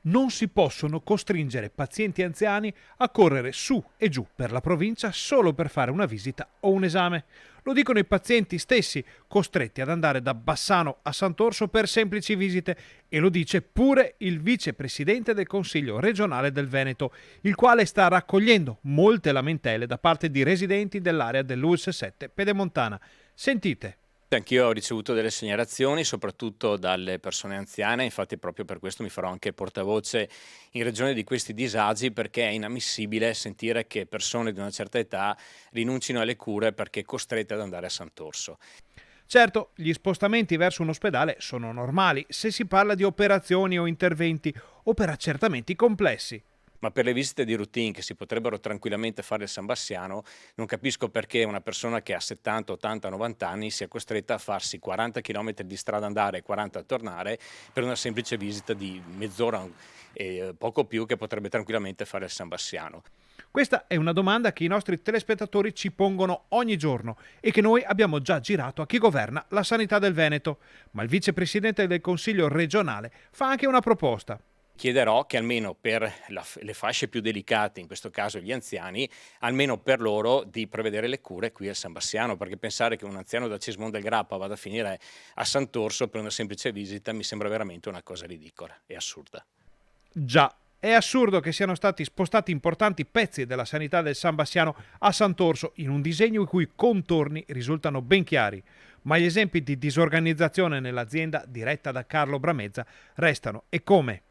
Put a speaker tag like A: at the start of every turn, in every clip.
A: Non si possono costringere pazienti anziani a correre su e giù per la provincia solo per fare una visita o un esame. Lo dicono i pazienti stessi, costretti ad andare da Bassano a Sant'Orso per semplici visite, e lo dice pure il vicepresidente del Consiglio regionale del Veneto, il quale sta raccogliendo molte lamentele da parte di residenti dell'area dell'ULSS 7 pedemontana. Sentite.
B: Anch'io ho ricevuto delle segnalazioni, soprattutto dalle persone anziane, infatti proprio per questo mi farò anche portavoce in ragione di questi disagi, perché è inammissibile sentire che persone di una certa età rinuncino alle cure perché costrette ad andare a Sant'Orso.
A: Certo, gli spostamenti verso un ospedale sono normali se si parla di operazioni o interventi o per accertamenti complessi.
B: Ma per le visite di routine che si potrebbero tranquillamente fare a San Bassiano, non capisco perché una persona che ha 70, 80, 90 anni sia costretta a farsi 40 km di strada andare e 40 a tornare per una semplice visita di mezz'ora e poco più che potrebbe tranquillamente fare a San Bassiano.
A: Questa è una domanda che i nostri telespettatori ci pongono ogni giorno e che noi abbiamo già girato a chi governa la sanità del Veneto. Ma il vicepresidente del Consiglio regionale fa anche una proposta.
B: Chiederò che almeno per le fasce più delicate, in questo caso gli anziani, almeno per loro di prevedere le cure qui a San Bassiano, perché pensare che un anziano da Cismon del Grappa vada a finire a Sant'Orso per una semplice visita mi sembra veramente una cosa ridicola e assurda.
A: Già, è assurdo che siano stati spostati importanti pezzi della sanità del San Bassiano a Sant'Orso in un disegno i cui contorni risultano ben chiari, ma gli esempi di disorganizzazione nell'azienda diretta da Carlo Bramezza restano, e come.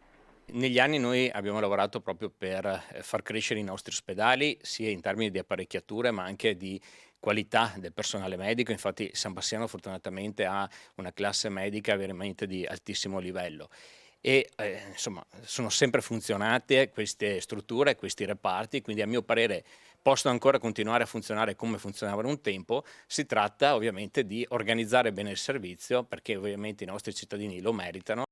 B: Negli anni noi abbiamo lavorato proprio per far crescere i nostri ospedali, sia in termini di apparecchiature, ma anche di qualità del personale medico. Infatti San Bassiano fortunatamente ha una classe medica veramente di altissimo livello e insomma sono sempre funzionate queste strutture, questi reparti, quindi a mio parere possono ancora continuare a funzionare come funzionavano un tempo. Si tratta ovviamente di organizzare bene il servizio perché ovviamente i nostri cittadini lo meritano.